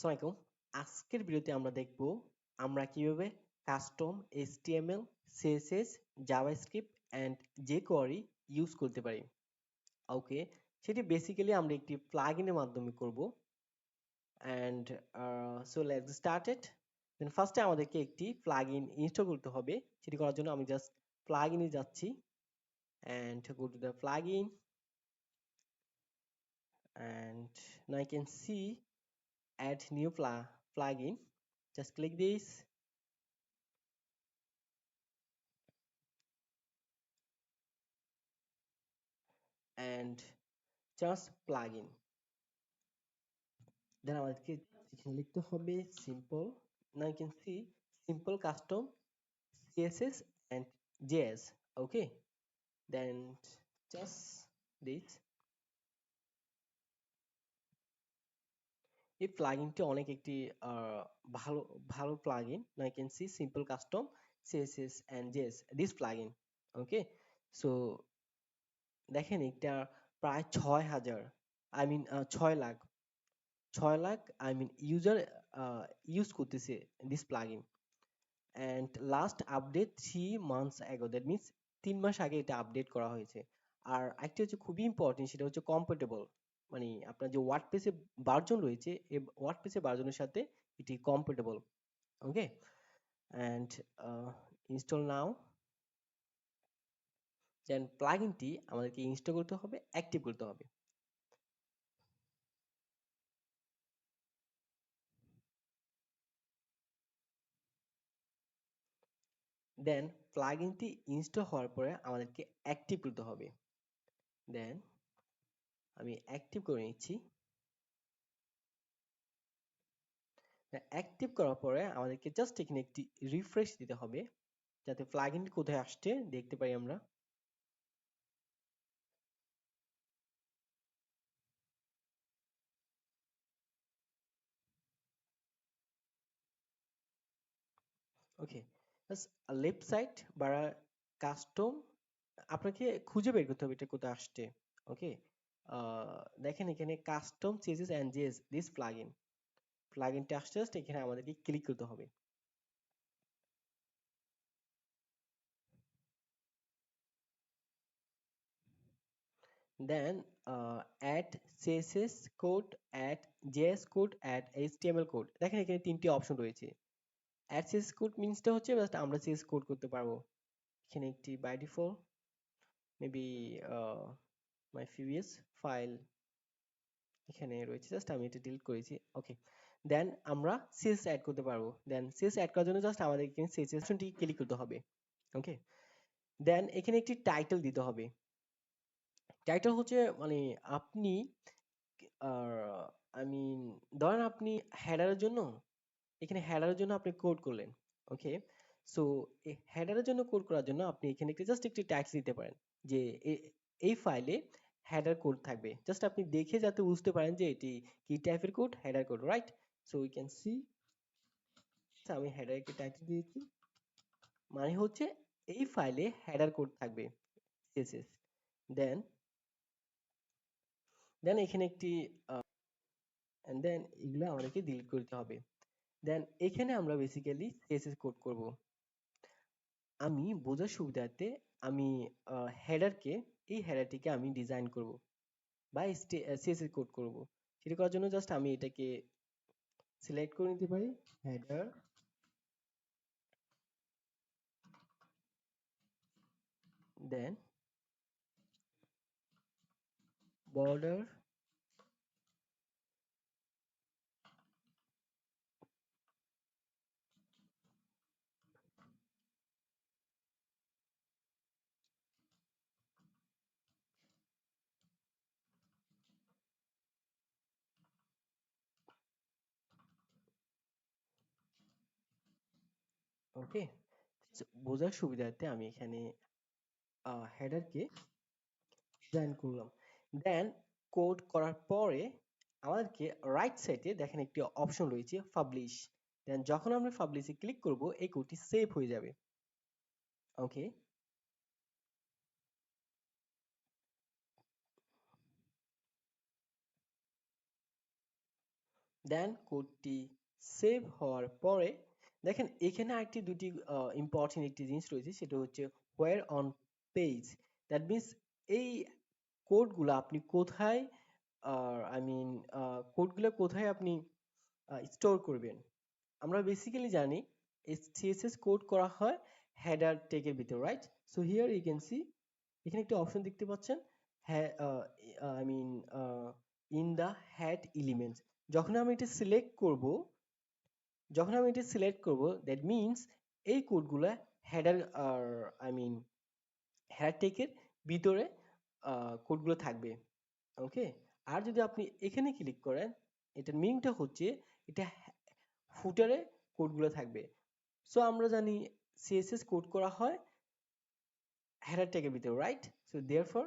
আসসালামু আলাইকুম। আজকের ভিডিওতে আমরা দেখব আমরা কিভাবে custom HTML, CSS, JavaScript and jQuery use করতে পারি। ওকে, সেটি বেসিক্যালি আমরা একটি প্লাগইনের মাধ্যমে করব। And so let's start it. Then ফার্স্টে আমাদেরকে একটি প্লাগইন ইনস্টল করতে হবে। সেটি করার জন্য আমি জাস্ট প্লাগইনে যাচ্ছি and go to the plugin and now I can see add new plugin. Just click this and just plugin. Then আমাদেরকে এখানে লিখতে হবে simple. Now you can see simple custom CSS and JS. Okay, then just this. এই প্লাগইনটি অনেক একটি ভালো ভালো plugin. Now you can see simple custom CSS and JS. This plugin. Okay, so দেখেন এটা প্রায় 6,000 I mean 6 lakh 6 lakh I mean user use করতেছে this plugin and last update 3 months ago, that means 3 মাস আগে এটা আপডেট করা হয়েছে। আর একটা হচ্ছে খুবই ইম্পর্টেন্ট, সেটা হচ্ছে কম্প্যাটেবল, মানে আপনার যে ওয়ার্ডপ্রেসে ভার্জন রয়েছে এই ওয়ার্ডপ্রেসে ভার্জনের সাথে এটি compatible. Okay, and install now. Then প্লাগইনটি আমাদেরকে ইনস্টল করতে হবে, অ্যাক্টিভ করতে হবে। দেন প্লাগইনটি ইনস্টল হওয়ার পরে আমাদেরকে অ্যাক্টিভ করতে হবে। দেন আমি অ্যাক্টিভ করে নিচ্ছি। অ্যাক্টিভ করার পরে আমাদেরকে জাস্ট এখানে একটি রিফ্রেশ দিতে হবে, যাতে প্লাগইনটি কোথায় আসছে দেখতে পাই আমরা। ওকে, জাস্ট লেফট সাইড বা কাস্টম আপনাকে খুঁজে বের করতে হবে এটা কোথায় আসছে। ওকে, দেখেন এখানে custom CSS and JS this প্লাগইনটা আসছে, জাস্ট এখানে আমাদেরকে ক্লিক করতে হবে। Then add CSS code, add JS code, add HTML code. দেখেন এখানে তিনটি অপশন রয়েছে। add CSS code মিনসটা হচ্ছে জাস্ট আমরা CSS কোড করতে পারবো। এখানে একটি by default maybe my previous file এখানে রয়েছে, জাস্ট আমি এটা ডিলিট করেছি। ওকে, দেন আমরা CSS অ্যাড করতে পারবো। দেন CSS অ্যাড করার জন্য জাস্ট আমাদের এখানে CSS অপশনটি ক্লিক করতে হবে। ওকে, দেন এখানে একটি টাইটেল দিতে হবে। টাইটেল হচ্ছে মানে আপনি আর আই মিন ধরেন আপনি হেডারের জন্য এখানে হেডারের জন্য আপনি কোড করলেন। ওকে, সো এই হেডারের জন্য কোড করার জন্য আপনি এখানে জাস্ট একটি ট্যাক্স দিতে পারেন যে এই ফাইলে হেডার কোড থাকবে, জাস্ট আপনি দেখে যাতে বুঝতে পারেন যে এটি কি টাইপের code, header code, right? So we can see আমি হেডার একটি ট্যাক্স দিয়েছি, মানে হচ্ছে এই ফাইলে হেডার কোড থাকবে সিএসএস। দেন দেন এখানে একটি এন্ড দেন এগুলো আমাদেরকে ডিলিট করতে হবে। দেন এখানে আমরা বেসিক্যালি সিএসএস কোড করব। আমি বোঝার সুবিধার্থে আমি হেডারকে এই হেডারটিকে আমি ডিজাইন করব বা সিএসএস কোড করব। সেটা করার জন্য জাস্ট আমি এটাকে সিলেক্ট করে নিতে পারি, হেডার, দেন বর্ডার, ওকে। বোঝার সুবিধার্থে আমি এখানে হেডারকে ডিজাইন করলাম। দেন কোড করার পরে আমাদেরকে রাইট সাইডে দেখেন একটি অপশন রয়েছে পাবলিশ। দেন যখন আমরা পাবলিশে ক্লিক করব এই কোডটি সেভ হয়ে যাবে। ওকে, দেন কোডটি সেভ হওয়ার পরে দেখেন এখানে আরেকটি দুটি ইম্পর্টেন্ট একটি জিনিস রয়েছে, সেটা হচ্ছে হোয়ার অন পেজ। দ্যাট মিনস এই কোডগুলো আপনি কোথায় আই মিন কোডগুলো কোথায় আপনি স্টোর করবেন। আমরা বেসিক্যালি জানি সিএসএস কোড করা হয় হেডার ট্যাগের ভিতর, right? So here you can see, এখানে একটি অপশন দেখতে পাচ্ছেন, হ্যাঁ I mean in the head elements. যখন আমি এটা সিলেক্ট করব, দ্যাট মিনস এই কোডগুলা হেডার আর আই মিন হেডার ট্যাগের ভিতরে কোডগুলো থাকবে। ওকে, আর যদি আপনি এখানে ক্লিক করেন, এটার মিনিংটা হচ্ছে এটা ফুটারে কোডগুলো থাকবে। সো আমরা জানি সিএসএস কোড করা হয় হেডার ট্যাগের ভিতরে, রাইট? সো দেয়ারফর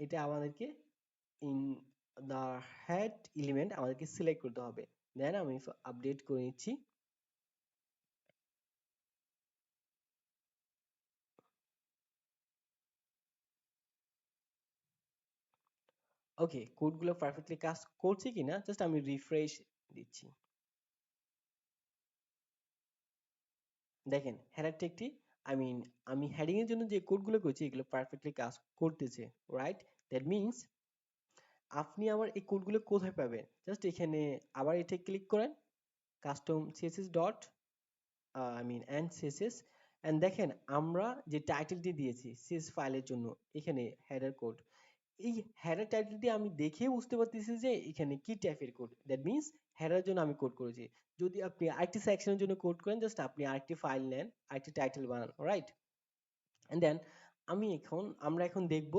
এটা আমাদেরকে ইন দা হেড এলিমেন্ট আমাদেরকে সিলেক্ট করতে হবে। দেন আমি আপডেট করে নিচ্ছি। ওকে, কোডগুলো পারফেক্টলি কাজ করছে কিনা জাস্ট আমি রিফ্রেশ দিচ্ছি। দেখেন হেডার ট্যাগটি আই মিন আমি হেডিং এর জন্য যে কোডগুলো করেছি এগুলো পারফেক্টলি কাজ করতেছে, রাইট? দ্যাট মিনস আপনি আমার এই কোডগুলো কোথায় পাবেন? জাস্ট এখানে আবার এটা ক্লিক করেন, custom CSS dot I mean and CSS, and দেখেন আমরা যে টাইটেলটি দিয়েছি সিএস ফাইলের জন্য, এখানে হেডার কোড, এই হেডার টাইটেলটি আমি দেখে বুঝতে পারতেছি যে এখানে কি টাইপের কোড। দ্যাট মিনস হেডার জন্য আমি কোড করেছি। যদি আপনি আরেকটি সেকশনের জন্য কোড করেন, জাস্ট আপনি আরেকটি ফাইল নেন, আরেকটি টাইটেল বানান, রাইট? এন্ড দেন আমরা এখন দেখব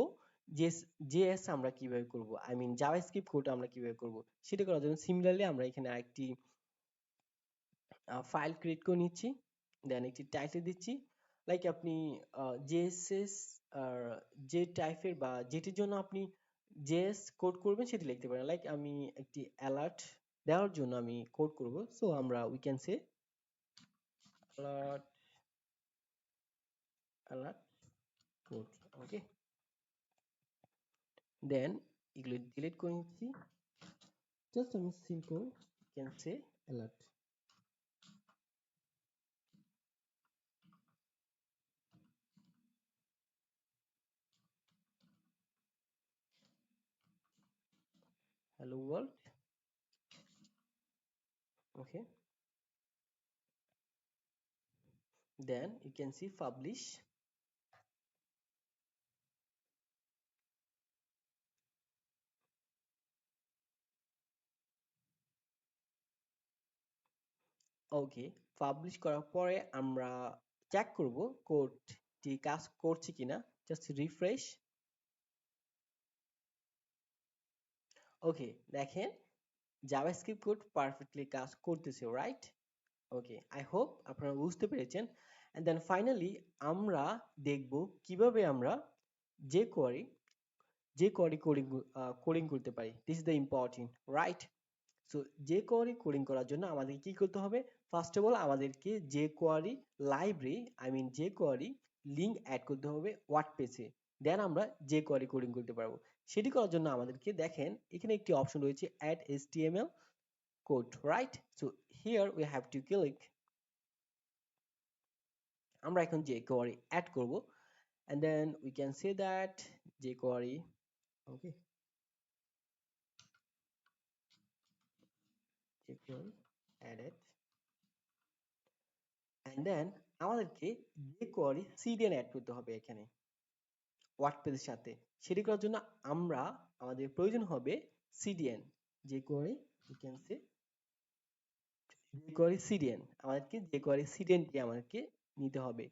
যে জেএস আমরা কিভাবে করব, আই মিন জাভাস্ক্রিপ্ট কোড আমরা কিভাবে করব। সেটা করার জন্য সিমিলারলি আমরা এখানে আরেকটি ফাইল ক্রিয়েট করে নিচ্ছি, দেন একটি টাইটেল দিচ্ছি, লাইক আপনি জেএসএস আর যে টাইপের বা যেটির জন্য আপনি জেএস কোড করবেন সেটি লিখতে পারেন। লাইক আমি একটি অ্যালার্ট দেওয়ার জন্য আমি কোড করব, সো আমরা we can say alert, alert code. Okay, then এগুলো ডিলিট করে নিচ্ছি, জাস্ট আমি simple can say alert. Hello world. Okay, then you can see publish. Okay, publish করার পরে আমরা চেক করব কোডটি কাজ করছে কিনা, জাস্ট রিফ্রেশ। ওকে, দেখেন জাভাস্ক্রিপ্ট কোড পারফেক্টলি কাজ করতেছে, রাইট? ওকে, আই হোপ আপনারা বুঝতে পেরেছেন। এন্ড দেন ফাইনালি আমরা দেখব কিভাবে আমরা যে কোয়ারি কোডিং কোডিং করতে পারি। This is the important, right? So যে কোয়ারি কোডিং করার জন্য আমাদের কি করতে হবে? ফার্স্ট অফ অল আমাদেরকে যে কোয়ারি লাইব্রেরি আই মিন যে কোয়ারি লিঙ্ক অ্যাড করতে হবে ওয়ার্ড পেজে, দেন আমরা যে কোয়ারি কোডিং করতে পারবো। সেটি করার জন্য আমাদেরকে দেখেন এখানে একটি অপশন রয়েছে add HTML code, right? So here we have to click. আমরা এখন যে কোয়ারি অ্যাড করব, and then we can say that jQuery, okay, jQuery added, and then আমাদেরকে jQuery CDN অ্যাড করতে হবে এখানে ওয়ার্ডপ্রেসের সাথে। সেটি করার জন্য আমাদের প্রয়োজন হবে CDN, jQuery, you can say jQuery CDN, আমাদেরকে jQuery CDN টি আমাদেরকে নিতে হবে।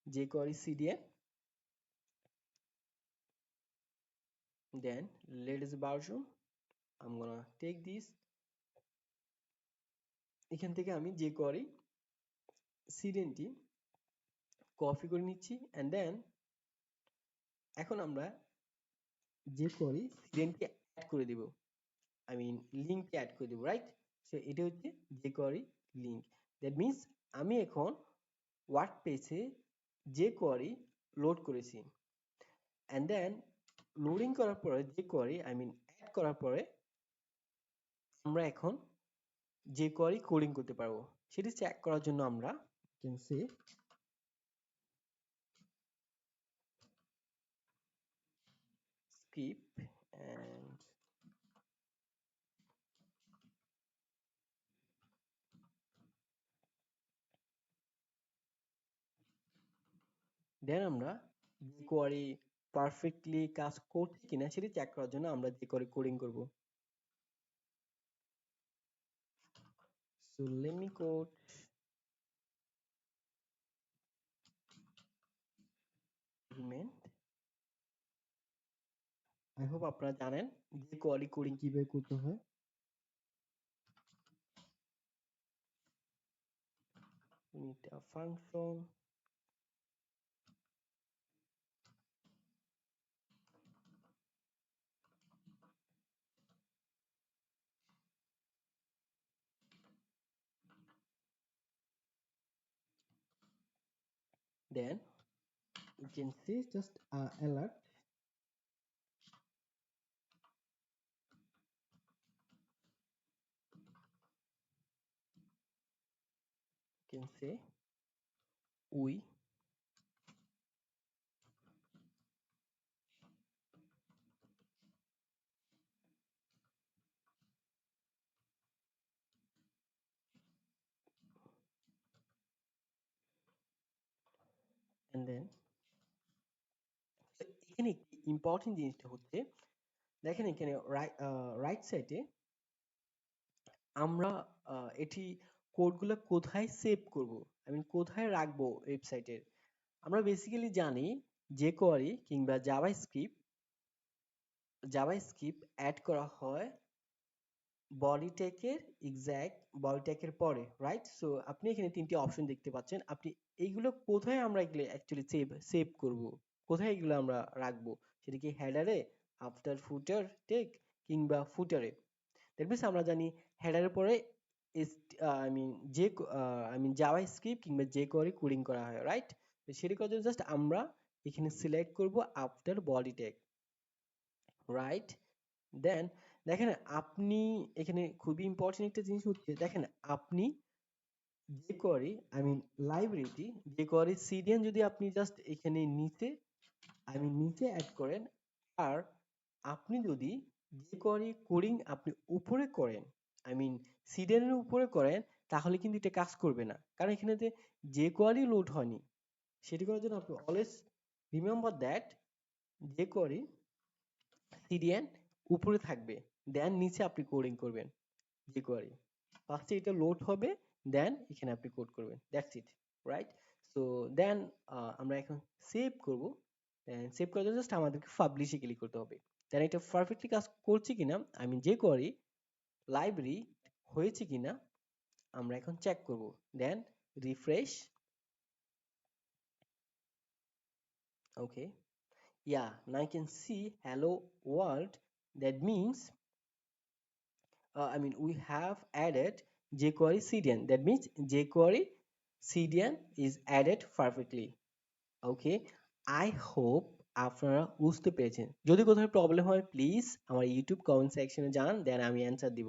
jQuery CDN, then latest version, I'm gonna take this, এখান থেকে আমি jQuery CDN টি কপি করে নিচ্ছি, and then এখন আমরা jQuery CDN কে অ্যাড করে দিব, আই মিন লিঙ্ক অ্যাড করে দিব, রাইট? সো এটা হচ্ছে jQuery লিঙ্ক। দ্যাট মিনস আমি এখন ওয়ার্ড পেজে jQuery লোড করেছি, অ্যান্ড দেন লোডিং করার পরে jQuery আই মিন অ্যাড করার পরে আমরা এখন jQuery কোডিং করতে পারবো। সেটি চেক করার জন্য আমরা can say skip and দেন আমরা jQuery পারফেক্টলি কাজ করছে কিনা সেটি চেক করার জন্য আমরা jQuery কোডিং করব। So let me code element. I hope আপনারা জানেন jQuery কোডিং কিভাবে করতে হয়। We need a function. Then you can see just alert. You can say we and then এখানে ইম্পর্টেন্ট জিনিসটা হচ্ছে দেখেন এখানে রাইট সাইডে আমরা এটি কোডগুলো কোথায় সেভ করব, আমি কোথায় রাখবো ওয়েবসাইটের। আমরা বেসিক্যালি জানি jQuery কিংবা জাভাস্ক্রিপ্ট অ্যাড করা হয় বডি ট্যাগের এক্সাক্ট বডি ট্যাগের পরে, রাইট? সো আপনি এখানে তিনটি অপশন দেখতে পাচ্ছেন। আপনি এইগুলো কোথায় আমরা এগুলো অ্যাকচুয়ালি সেভ করব, কোথায় এগুলো আমরা রাখবো, সেটা কি হেডারে, আফটার ফুটার ট্যাগ কিংবা ফুটারে। দ্যাট মিনস আমরা জানি হেডারের পরে আই মিন জাভাস্ক্রিপ্ট কিংবা jQuery কোডিং করা হয়, রাইট? তো সেটি করার জন্য জাস্ট আমরা এখানে সিলেক্ট করব আফটার বডি ট্যাগ, রাইট? দেন দেখেন আপনি এখানে খুবই ইম্পর্টেন্ট একটা জিনিস হচ্ছে, দেখেন আপনি jQuery আই মিন লাইব্রেরিটি jQuery সিডিএন যদি আপনি জাস্ট এখানে নিচে অ্যাড করেন, আর আপনি যদি jQuery কোডিং আপনি উপরে করেন, আই মিন সিডিএন এর উপরে করেন, তাহলে কিন্তু এটা কাজ করবে না, কারণ এখানে যে jQuery লোড হয়নি। সেটি করার জন্য আপনি always remember that jQuery CDN উপরে থাকবে, দেন নিচে আপনি কোডিং করবেন jQuery। ফার্স্টে এটা লোড হবে, দেন এখানে আপনি কোড করবেন, that's it, right? So then আমরা এখন সেভ করব। সেভ করার জন্য জাস্ট আমাদেরকে পাবলিশে ক্লিক করতে হবে। দেন এটা পারফেক্টলি কাজ করছে কিনা, আমি jQuery লাইব্রেরি হয়েছে কিনা আমরা এখন চেক করব। Then refresh. Okay, yeah, now I can see hello world. That means I mean, we have added jQuery CDN. That means jQuery CDN is added perfectly. Okay, I hope আপনারা বুঝতে পেরেছেন। যদি কোথাও প্রবলেম হয় please আমার YouTube comment সেকশনে জানান, দেন আমি অ্যান্সার দিব।